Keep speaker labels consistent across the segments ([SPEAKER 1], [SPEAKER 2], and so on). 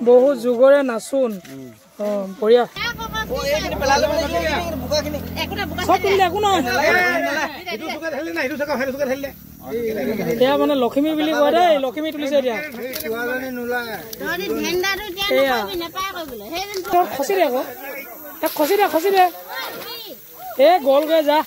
[SPEAKER 1] বহুত যুগৰে নাচোন বঢ়িয়া এতিয়া মানে লক্ষ্মী বুলি কয় দেই লক্ষ্মী তুলিছে এতিয়া খচি দে আকৌ খচি দে এই গ'ল গৈ যা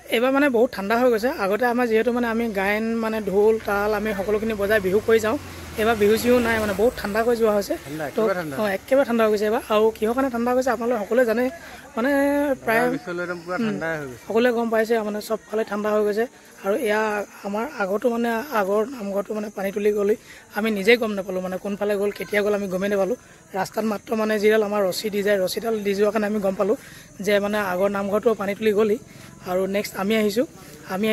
[SPEAKER 1] এইবাৰ মানে বহুত ঠাণ্ডা হৈ গৈছে আগতে আমাৰ যিহেতু মানে আমি গায়ন মানে ঢোল তাল আমি সকলোখিনি বজাই বিহু কৰি যাওঁ এইবাৰ বিহু চিহু নাই মানে বহুত ঠাণ্ডা কৰি যোৱা হৈছে তো একেবাৰে ঠাণ্ডা হৈ গৈছে এইবাৰ আৰু কিহৰ কাৰণে ঠাণ্ডা হৈ গৈছে আপোনালোকে সকলোৱে জানে মানে প্ৰায় সকলোৱে গম পাইছে মানে চবফালে ঠাণ্ডা হৈ গৈছে আৰু এয়া আমাৰ আগতো মানে আগৰ নামঘৰটো মানে পানী তুলি গ'লি আমি নিজেই গম নাপালোঁ মানে কোনফালে গ'ল কেতিয়া গ'ল আমি গমেই নাপালোঁ ৰাস্তাত মাত্ৰ মানে যিডাল আমাৰ ৰছী দি যায় ৰছীডাল দি যোৱাৰ কাৰণে আমি গম পালোঁ যে মানে আগৰ নামঘৰটো পানী তুলি গ'লি আৰু নেক্সট আমি আহিছোঁ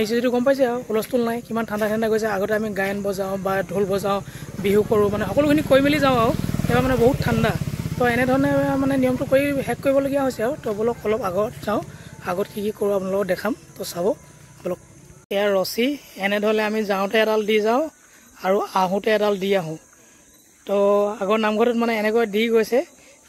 [SPEAKER 1] যিটো গম পাইছে আৰু হুলস্থুল নাই কিমান ঠাণ্ডা গৈছে আগতে আমি গায়ন বজাওঁ বা ঢোল বজাওঁ বিহু কৰোঁ মানে সকলোখিনি কৰি মেলি যাওঁ আৰু এইবাৰ মানে বহুত ঠাণ্ডা তো এনেধৰণে মানে নিয়মটো কৰি শেষ কৰিবলগীয়া হৈছে আৰু তো বোলক অলপ আগত যাওঁ আগত কি কৰোঁ আপোনালোকক দেখাম তো চাব বোলক এয়া ৰছী এনেধৰণে আমি যাওঁতে এডাল দি যাওঁ আৰু আহোঁতে এডাল দি আহোঁ তো আগৰ নামঘৰটোত মানে এনেকৈ দি গৈছে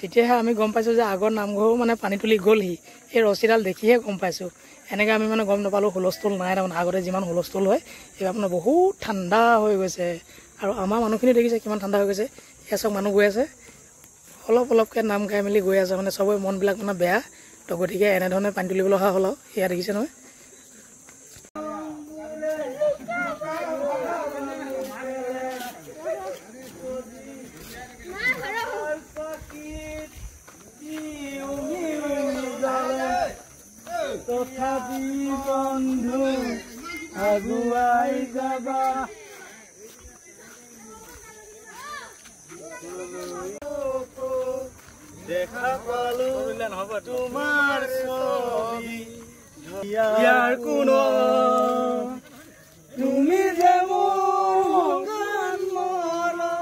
[SPEAKER 1] তেতিয়াহে আমি গম পাইছোঁ যে আগৰ নামঘৰো মানে পানী তুলি গ'লহি এই ৰছীডাল দেখিহে গম পাইছোঁ এনেকৈ আমি মানে গম নাপালোঁ হুলস্থুল নাই তাৰমানে আগতে যিমান হুলস্থুল হয় এইবাৰ মানে বহুত ঠাণ্ডা হৈ গৈছে আৰু আমাৰ মানুহখিনি দেখিছে কিমান ঠাণ্ডা হৈ গৈছে এয়া চব মানুহ গৈ আছে অলপকৈ নাম গাই মেলি গৈ আছে মানে চবৰে মনবিলাক মানে বেয়া তো গতিকে এনেধৰণে পানী তুলিবলৈ অহা হ'ল আৰু এয়া দেখিছে নহয় তথাপি বন্ধু আগুৱাই যাবা দেখা পালো তোমাৰ ছবি ইয়াৰ কোনো তুমি যে মোৰ গান মৰা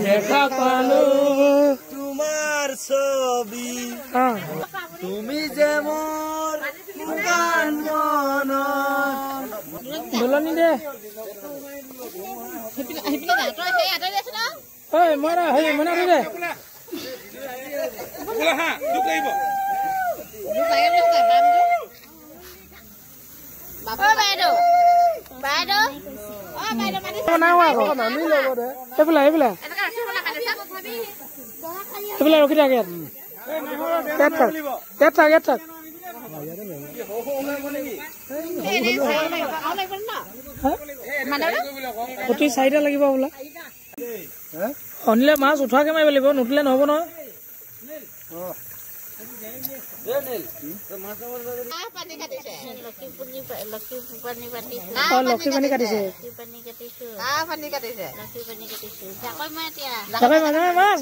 [SPEAKER 1] দেখা পালো তোমাৰ ছবি তুমি যে মোৰ গান মনা বলনি দে ঐ মৰা হেই মনা দে বলা হা দুক লাগিব বাবা বাইদেউ বাইদেউ ও বাইদেউ পানী নাও আকৌ নামি লব দে এইফালে ৰখি থাকে ইয়াত থাক প্ৰতি চাৰিটা লাগিব বোলা অনিলে মাছ উঠোৱাকে মাৰিব লাগিব নুঠিলে নহ'ব নহয় লক্ষী পানী কাটিছে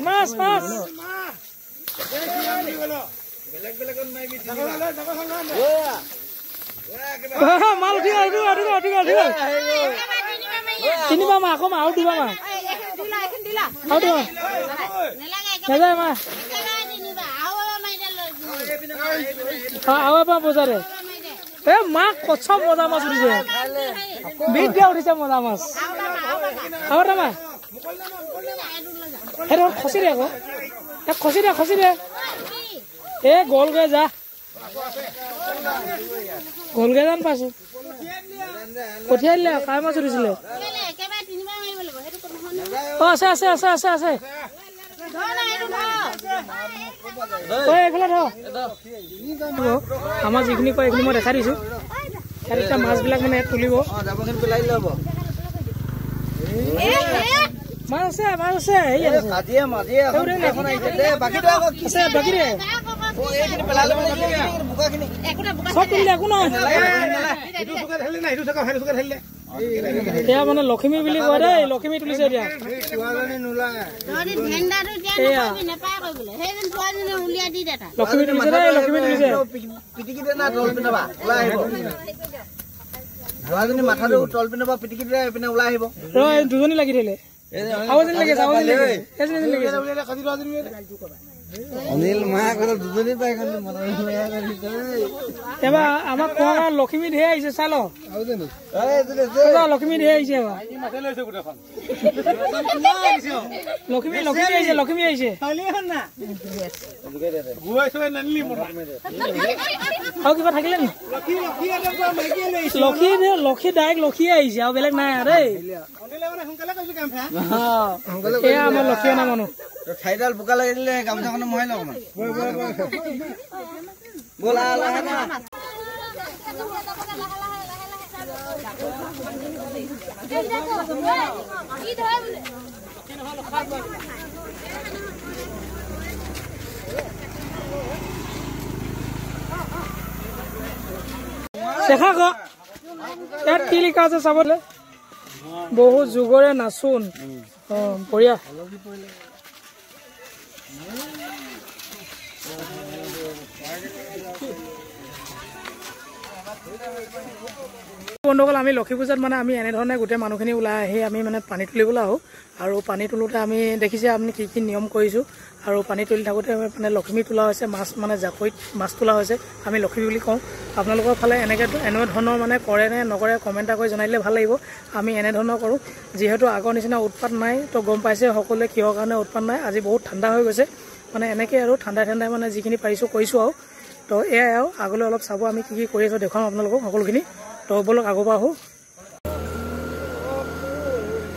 [SPEAKER 1] মাছ মাল উঠি তিনিবাৰ মা আকৌ আৰু দিবা মা নাযায় মা আৰু এবাৰ বজাৰে এ মা কচম মজা মাছ উঠিছে বিট দিয়া উঠিছে মজা মাছ আৰু মা হেৰ খচি দে আকৌ খচি দে এ গলগে যা গলগে জান পাইছো কঠিয়াই দিলে কাই মাছ উঠিছিলে আছে আছে আছে আছে আছে আমাৰ যিখিনি কয় এইখিনি মই দেখাই দিছো এতিয়া মাছবিলাক মানে ইয়াত তুলিব মাছ আছে এতিয়া মানে লখিমী বুলি কয় দেই লখিমী তুলিছে এতিয়া লখিমী তুলিছে দেই লখিমী তুলিছে
[SPEAKER 2] মাথাটো তল পিনে বা পিটিকি দিলে এইপিনে ওলাই আহিব
[SPEAKER 1] দুজনী লাগি থাকিলে
[SPEAKER 2] অনিল মা দুজনী পাই
[SPEAKER 1] এবাৰ আমাক কোৱা লখিমী ধেৰ আহিছে চাই ল লখিমী ধেৰ আহিছে লখিমী আহিছে আৰু কিবা থাকিলে নি লক্ষী ডাইৰেক্ট লক্ষীয়ে আহিছে আৰু বেলেগ নাই আৰু দেই এয়া আমাৰ লক্ষীয়ে না মানুহ
[SPEAKER 2] ঠাইডাল বোকা লাগি দিলে গামোচাখনো মহাই লওঁ
[SPEAKER 1] দেখা ক ইয়াত কি লিখা আছে চাবলৈ বহুত যুগৰে নাচোন বঢ়িয়া বন্ধুসকল আমি লক্ষী পূজাত মানে আমি এনেধৰণে গোটেই মানুহখিনি ওলাই আহি আমি মানে পানী তুলিবলৈ আহোঁ আৰু পানী তোলোতে আমি দেখিছে আপুনি কি কি নিয়ম কৰিছোঁ আৰু পানী তুলি থাকোঁতে মানে লখিমী তোলা হৈছে মাছ মানে জাকৈত মাছ তোলা হৈছে আমি লখিমী বুলি কওঁ আপোনালোকৰ ফালে এনেধৰণৰ মানে কৰে নে নকৰে কমেণ্ট এটা কৰি জনাই দিলে ভাল লাগিব আমি এনেধৰণৰ কৰোঁ যিহেতু আগৰ নিচিনা উৎপাত নাই তো গম পাইছে সকলোৱে কিহৰ কাৰণে উৎপাত নাই আজি বহুত ঠাণ্ডা হৈ গৈছে মানে এনেকৈ আৰু ঠাণ্ডাই মানে যিখিনি পাৰিছোঁ কৰিছোঁ আৰু তো এয়াই আৰু আগলৈ অলপ চাব আমি কি কি কৰি আছোঁ দেখুৱাম আপোনালোকক সকলোখিনি তো বলক আগৰ পৰা আহোঁ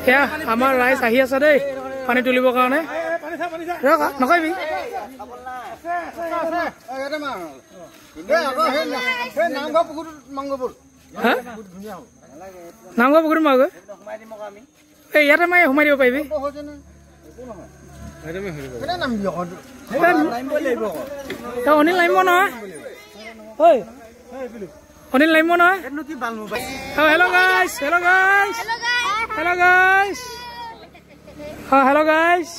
[SPEAKER 1] এয়া আমাৰ ৰাইজ আহি আছে দেই পানী তুলিবৰ কাৰণে নকৰিবি নামঘৰ পুখুৰীত মাৰোগৈ এই ইয়াতে মাৰি সোমাই দিব পাৰিবি অনিল নামিব নহয় ঐ অনিল নামিব নহয় হেল্ল' গাইজ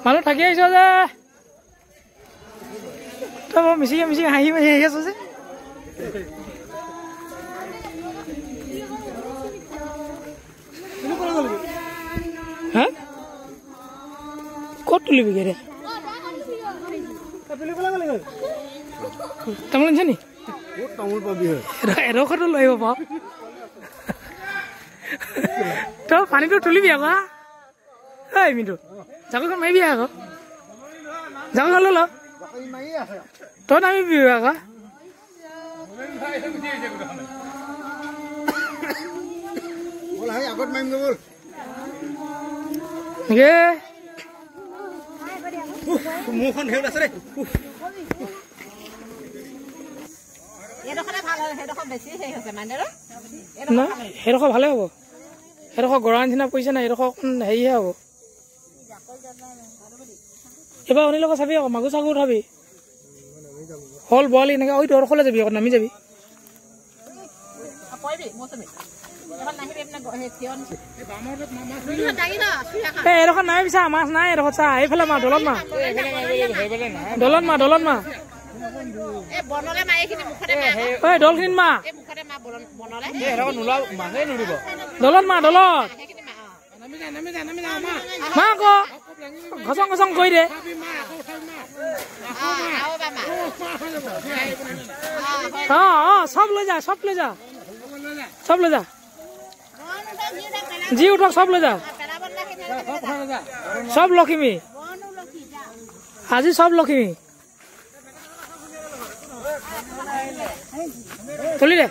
[SPEAKER 1] মানুহ থাকি আহিছ যে তই মই মিচিঙে হাঁহি আছো যে ক'ত তুলিবি গে তামোল আনিছে নি এডোখৰটো লৈ আহিব পাৰ তই পানীটো তুলিবি আকৌ ঐ মিনু জাকৈখন মাৰিবি আকৌ জাকৈখন লৈ ল তই নামিবি আকৌ
[SPEAKER 2] আগত মাৰিম গ'ল মুখখন ঢেউ আছে দেই
[SPEAKER 1] সেইডোখৰ ভালে হ'ব সেইডোখৰ গৰা নিচিনা পৰিছে না এইডোখৰ হেৰিহে হ'ব এইবাৰ অনিল লগত চাবি আকৌ মাগুৰ চাগুৰ উঠাবি হল বৰালি এনেকৈ ঐ দৰখলৈ যাবি আকৌ নামি যাবি এইডোখৰ নাই বিচা মাছ নাই এইডোখৰ চা এইফালে মা দলত মা ঐ দলখিনিত মা দলত মা দলত মা আকৌ ঘচং ঘচং কৰি দে চব লৈ যা চব লৈ যা চব লৈ যা যি উঠক চব লৈ যা সব লক্ষ্মী আজি সব লক্ষ্মী তুলি দে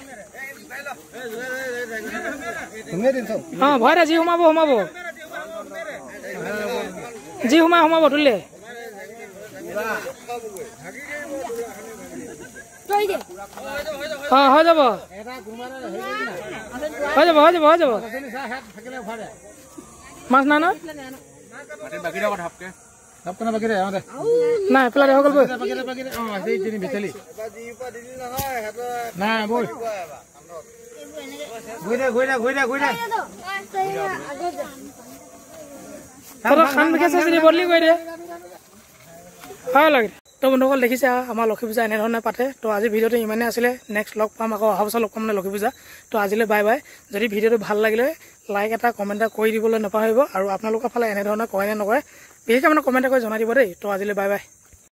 [SPEAKER 1] ভয় দে যি সোমাব সোমাব যি সোমাব তুলি দে হৈ যাব মাছ নাই নহয় নাই পেলাই হৈ গ'ল খান বিশেষ বদলি কৰি দে হয় লাগে তো বন্ধুসকল দেখিছে আমাৰ লক্ষী পূজা এনেধৰণে পাতে তো আজি ভিডিঅ'টো ইমানেই আছিলে নেক্সট লগ পাম আকৌ অহা বছৰ লগ পাম লক্ষী পূজা তো আজিলৈ বাই বাই যদি ভিডিঅ'টো ভাল লাগিলে লাইক এটা কমেণ্ট এটা কৰি দিবলৈ নাপাহৰিব আৰু আপোনালোকৰ ফালে এনেধৰণে কৰে নে নকৰে বিশেষকৈ মানে কমেণ্ট কৰি জনাই দিব দেই তো আজিলৈ বাই বাই